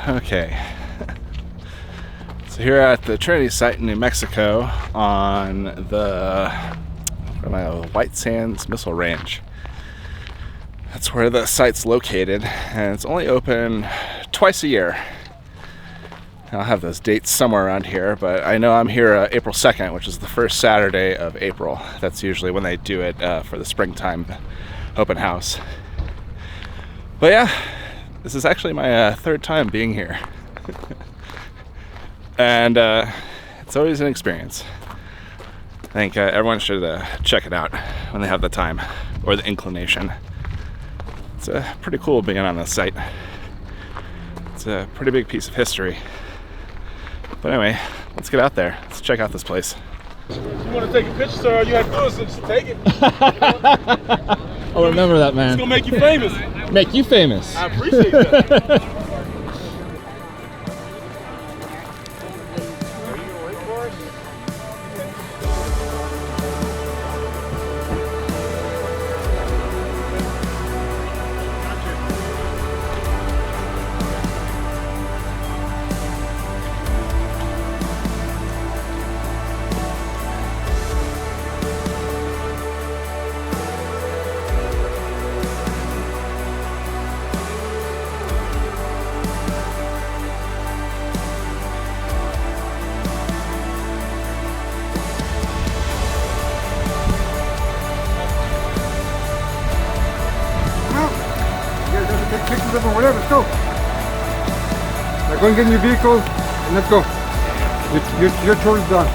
Okay. So here at the Trinity Site in New Mexico on the White Sands Missile Range. That's where the site's located, and it's only open twice a year. I'll have those dates somewhere around here, but I know I'm here April 2nd, which is the first Saturday of April. That's usually when they do it for the springtime open house. But yeah, this is actually my third time being here. And it's always an experience. I think everyone should check it out when they have the time or the inclination. It's pretty cool being on this site. It's a pretty big piece of history. But anyway, let's get out there. Let's check out this place. If you want to take a picture, sir, all you have to do is just take it. I'll remember that, man. It's going to make you famous. Make you famous. I appreciate that. Take pictures of them, whatever, let's go. Now go and get in your vehicle and let's go. Your tour is done.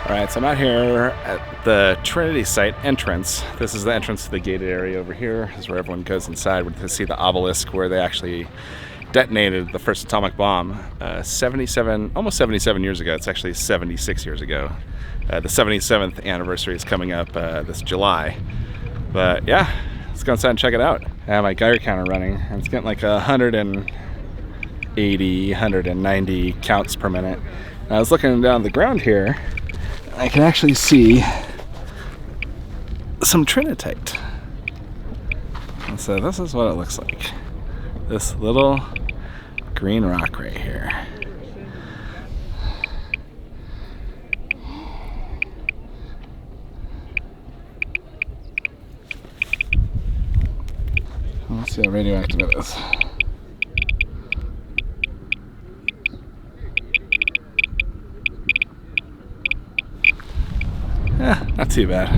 Alright, so I'm out here at the Trinity Site entrance. This is the entrance to the gated area over here. This is where everyone goes inside to see the obelisk where they actually detonated the first atomic bomb almost 77 years ago. It's actually 76 years ago. The 77th anniversary is coming up this July. But yeah, let's go inside and check it out. I have my Geiger counter running, and it's getting like 180, 190 counts per minute. And I was looking down the ground here. I can actually see some Trinitite. And so this is what it looks like. This little green rock right here. Let's see how radioactive it is. Yeah, not too bad.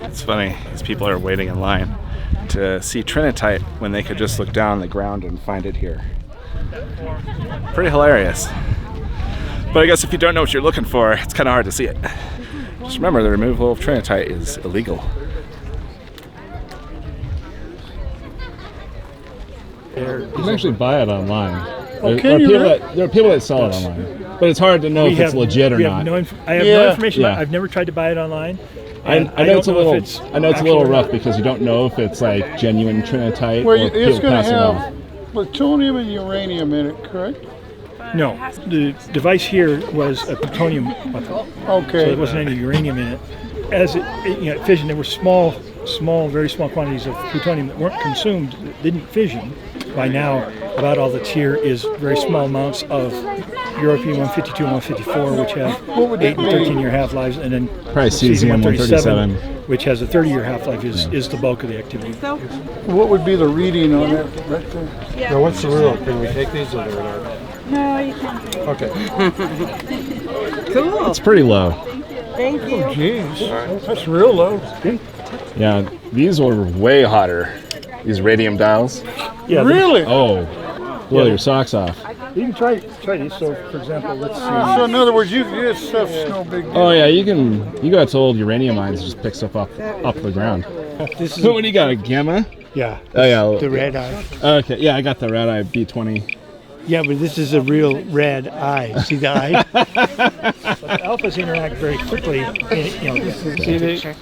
It's funny, these people are waiting in line to see Trinitite when they could just look down on the ground and find it here. Pretty hilarious. But I guess if you don't know what you're looking for, it's kind of hard to see it. Just remember, the removal of Trinitite is illegal. You can actually buy it online. Oh, there are people that sell it online, but it's hard to know if it's legit or not. I have no information. I've never tried to buy it online. I know it's a little rough because you don't know if it's like genuine Trinitite or it's people going to pass it have off. plutonium and uranium in it, correct? No, the device here was a plutonium weapon. Okay. So there wasn't any uranium in it. As it fissioned, there were very small quantities of plutonium that weren't consumed, that didn't fission. By now, about all that's here is very small amounts of Europium-152 and 154, which have 8 and 13-year half-lives, and then probably cesium-137. which has a 30-year half-life, is the bulk of the activity. What would be the reading on that right there? Now, what's the rule? Can we take these or not? No, you can't. Okay. Cool. It's pretty low. Thank you. Jeez, that's real low. Yeah, these were way hotter. These radium dials. Yeah, Really? Oh, blow your socks off. you can try these. So, for example, let's see. So in other words, this stuff's no big deal. Oh yeah, you got to old uranium mines, just picks up the ground. This is So what do you got, a gamma? yeah. Oh yeah. The red eye. Okay, yeah, I got the red eye B20. Yeah, but this is a real red eye. See the eye? But the alphas interact very quickly.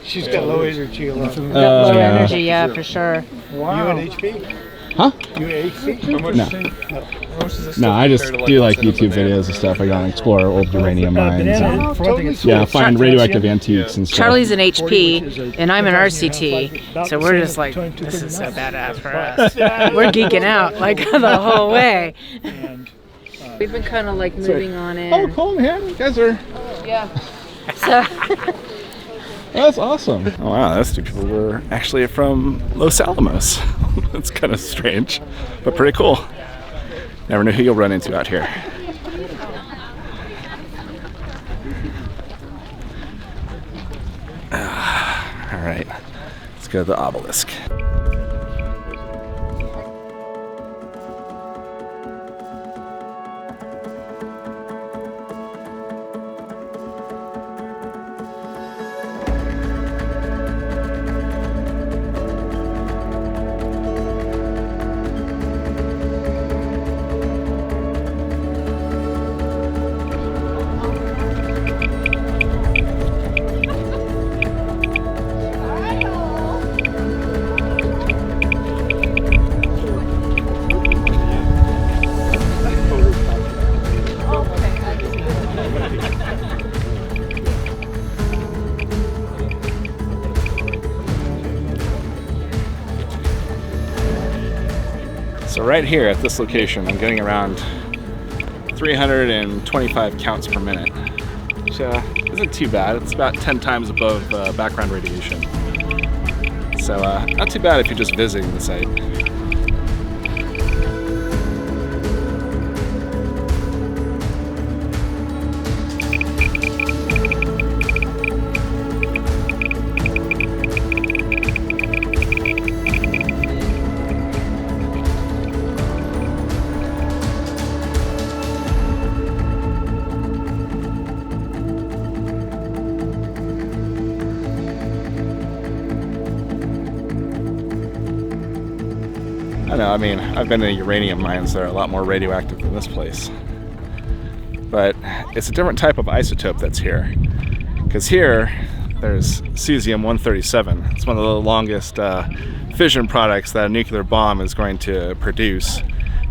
She's got low energy. Low yeah. energy, yeah, for sure. Wow. UNHP? Huh? UNHP? No, I just do like YouTube videos and stuff. I go and explore old uranium mines. And, yeah, find radioactive antiques and stuff. Charlie's an HP, and I'm an RCT, so we're just like, this is so badass for us. We're geeking out like the whole way. We've been kind of like moving on in. Oh, cool, man. You guys are... Yeah. So. That's awesome. Oh wow, those two people were actually from Los Alamos. That's kind of strange, but pretty cool. Never know who you'll run into out here. All right, let's go to the obelisk. So right here at this location, I'm getting around 325 counts per minute, which isn't too bad. It's about 10 times above background radiation. So not too bad if you're just visiting the site. I know, I mean, I've been in uranium mines that are a lot more radioactive than this place. But it's a different type of isotope that's here. Because here, there's cesium-137. It's one of the longest fission products that a nuclear bomb is going to produce.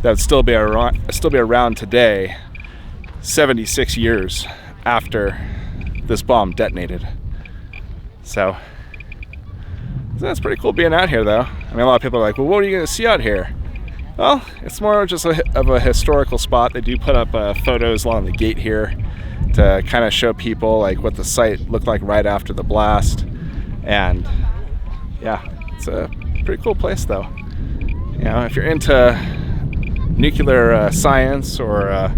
That would still be around today, 76 years after this bomb detonated. So that's pretty cool being out here, though. I mean, a lot of people are like, well, what are you going to see out here? Well, it's more just of a historical spot. They do put up photos along the gate here to kind of show people like what the site looked like right after the blast. And yeah, it's a pretty cool place, though. You know, if you're into nuclear science or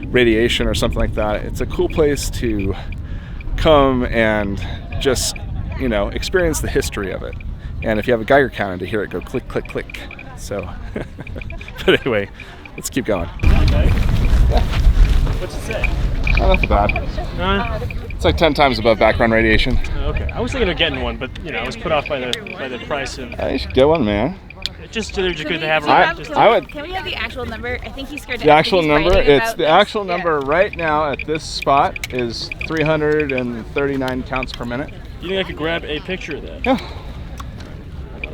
radiation or something like that, it's a cool place to come and just, you know, experience the history of it. And if you have a Geiger counter, to hear it go click, click, click. So, but anyway, let's keep going. What's it say? Oh, nothing bad. It's like 10 times above background radiation. Okay, I was thinking of getting one, but you know, I was put off by the price of. You should get one, man. They're just good to have. I would. Can we have the actual number? I think he's scared. The actual number. It's the actual number right now at this spot is 339 counts per minute. You think I could grab a picture of that? Yeah.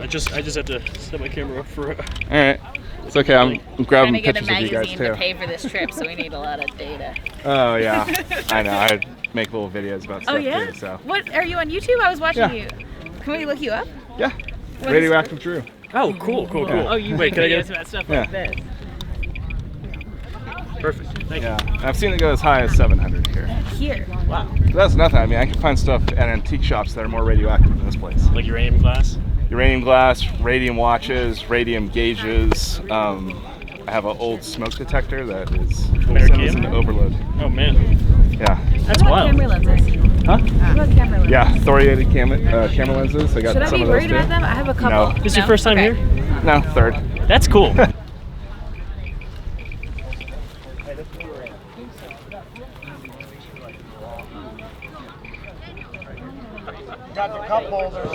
I just have to set my camera up for. All right. It's okay. I'm grabbing pictures of you guys magazine too. to pay for this trip, so we need a lot of data. Oh yeah, I know. I make little videos about stuff too. So. What are you on YouTube? I was watching you. Can we look you up? Yeah. Radioactive Drew. Oh, cool. Oh, you Wait, can I get about stuff like this? Perfect. Thank Yeah, I've seen it go as high as 700 here. Here. Wow. But that's nothing. I mean, I can find stuff at antique shops that are more radioactive than this place. Like uranium glass? Uranium glass, radium watches, radium gauges. I have an old smoke detector that is sends an overload. Oh man. Yeah. That's What about wild. camera lenses? Huh? What about camera lenses? Yeah, thoriated camera lenses. I got Should I some be of those worried too. about them? I have a couple. No. This is your first time Okay. here? No, third. That's cool. Got the cup holders.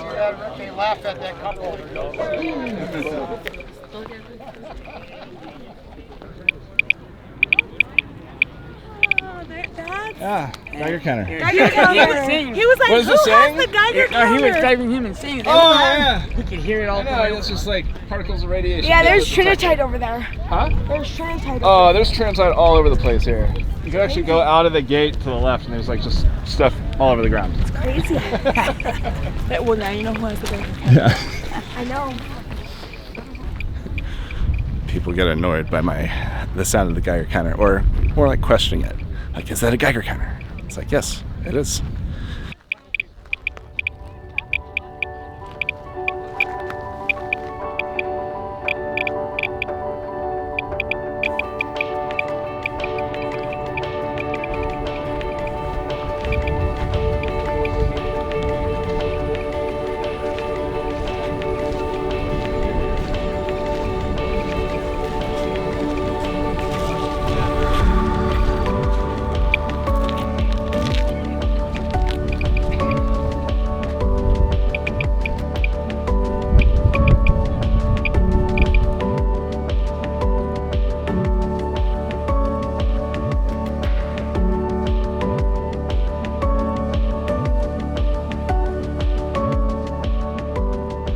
They laugh at that cup holder. Ah, Geiger counter. Geiger counter. He was like, What is who it saying? has the Geiger counter? He was driving him insane. Oh, yeah. He could hear it all. I know, it's just like particles of radiation. Yeah, there's Trinitite over there. Huh? There's Trinitite over Oh, there's Trinitite all over the place here. You can actually go out of the gate to the left and there's like just stuff all over the ground. there. Crazy. Well, now you know who has the Geiger counter. Yeah. I know. People get annoyed by the sound of the Geiger counter, or more like questioning it. Like, is that a Geiger counter? It's like, yes, it is.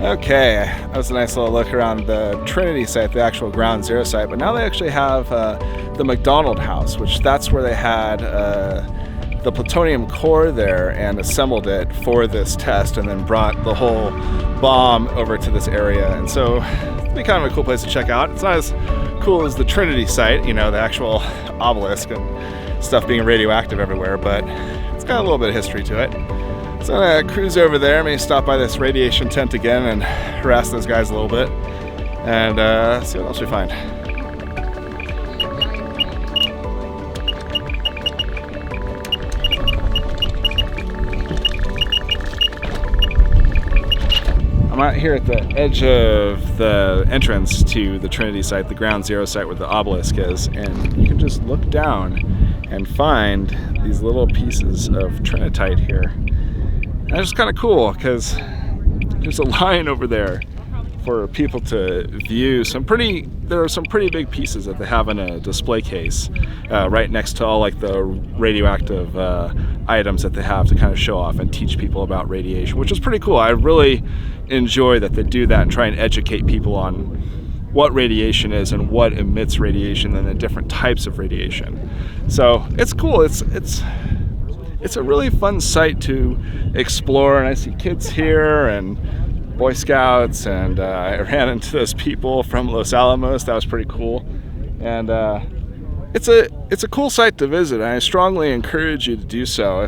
Okay, that was a nice little look around the Trinity site, the actual ground zero site, but now they actually have the McDonald house, which that's where they had the plutonium core there and assembled it for this test and then brought the whole bomb over to this area. And so it'd be kind of a cool place to check out. It's not as cool as the Trinity site, you know, the actual obelisk and stuff being radioactive everywhere, but it's got a little bit of history to it. So I'm gonna cruise over there, maybe stop by this radiation tent again and harass those guys a little bit and see what else we find. I'm out here at the edge of the entrance to the Trinity site, the ground zero site where the obelisk is, and you can just look down and find these little pieces of Trinitite here. And it's kind of cool because there's a line over there for people to view there are some pretty big pieces that they have in a display case right next to all like the radioactive items that they have to kind of show off and teach people about radiation, which is pretty cool. I really enjoy that they do that and try and educate people on what radiation is and what emits radiation and the different types of radiation. So it's cool. It's a really fun site to explore, and I see kids here and Boy Scouts, and I ran into those people from Los Alamos. That was pretty cool, and it's a cool site to visit, and I strongly encourage you to do so.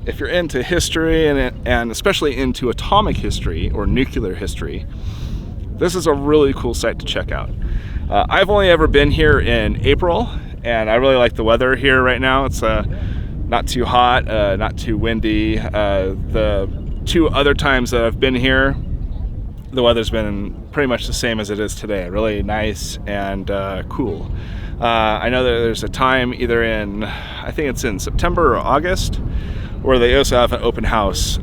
If you're into history and especially into atomic history or nuclear history, this is a really cool site to check out. I've only ever been here in April, and I really like the weather here right now. It's not too hot, not too windy. The two other times that I've been here, the weather's been pretty much the same as it is today. Really nice and cool. I know that there's a time either I think it's in September or August, where they also have an open house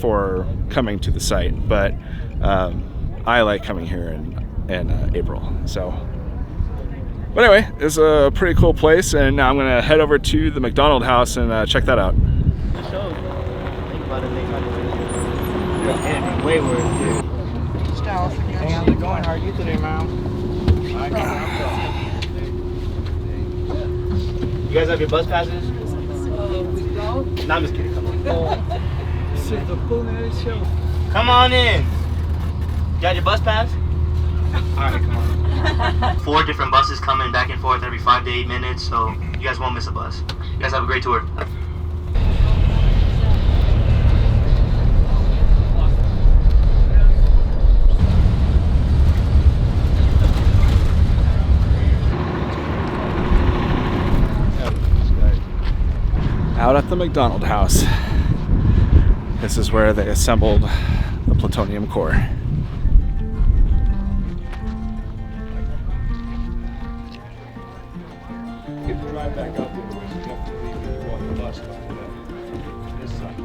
for coming to the site. But I like coming here in April. But anyway, it's a pretty cool place, and now I'm gonna head over to the McDonald house and check that out. Way worse, dude. Hey, how's it going? How are you today, man? You guys have your bus passes? No, I'm just kidding. Come on. Come on in. You got your bus pass? Alright, come on. 4 different buses coming back and forth every 5 to 8 minutes, so you guys won't miss a bus. You guys have a great tour. Out at the McDonald house. This is where they assembled the plutonium core. Get the ride back out there, boys. You have to leave and walk the bus this side.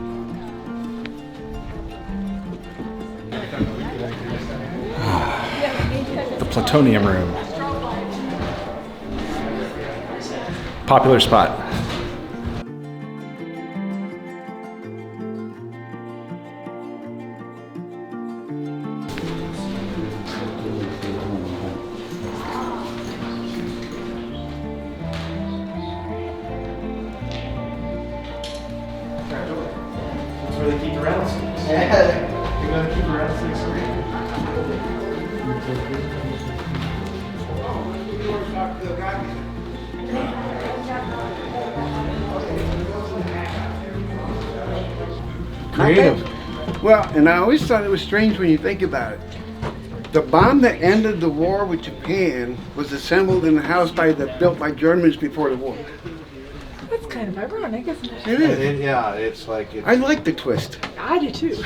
The plutonium room. Popular spot. That's where they keep the rattlesnakes. Yeah, you gotta keep the rattlesnakes around. Creative. Well, and I always thought it was strange when you think about it. The bomb that ended the war with Japan was assembled in a house built by Germans before the war. That's kind of ironic, isn't it? It is. Yeah, it's like... I like the twist. I do too.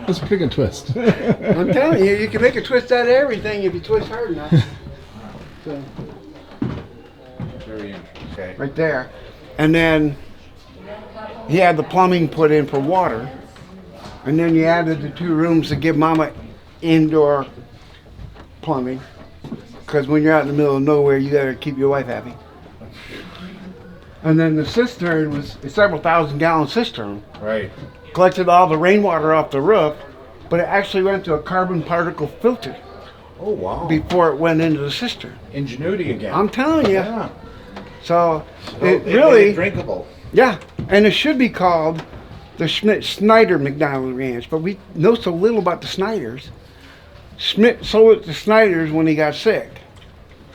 Let's pick a twist. I'm telling you, you can make a twist out of everything if you twist hard enough. So, Very interesting. Okay. right there. And then he had the plumbing put in for water. And then you added the 2 rooms to give Mama indoor plumbing. Because when you're out in the middle of nowhere, you gotta keep your wife happy. And then the cistern was a several thousand-gallon cistern. Right. Collected all the rainwater off the roof, but it actually went to a carbon particle filter. Oh, wow. Before it went into the cistern. Ingenuity again. I'm telling you. Yeah. So it made really it drinkable. Yeah, and it should be called the Snyder McDonald Ranch, but we know so little about the Snyders. Schmidt sold it to Snyder's when he got sick.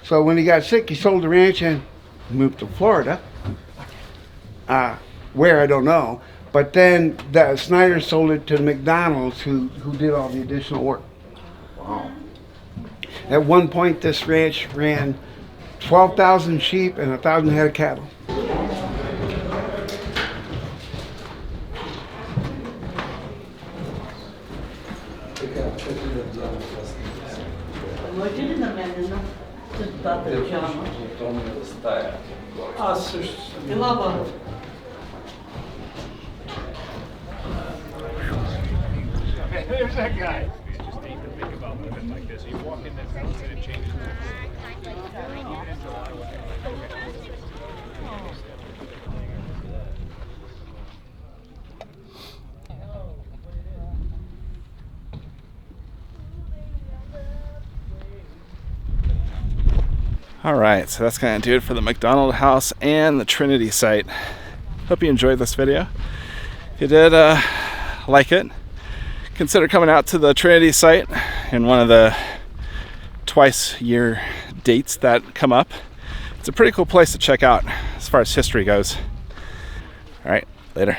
So when he got sick, he sold the ranch and moved to Florida. Where, I don't know. But then the Snyder sold it to the McDonald's who did all the additional work. Wow. At one point, this ranch ran 12,000 sheep and 1,000 head of cattle. There's that guy. It's just neat to think about living like this. You walk in this house and it changes. All right, so that's going to do it for the McDonald house and the Trinity site. Hope you enjoyed this video. If you did like it, consider coming out to the Trinity site in one of the twice-year dates that come up. It's a pretty cool place to check out as far as history goes. All right, later.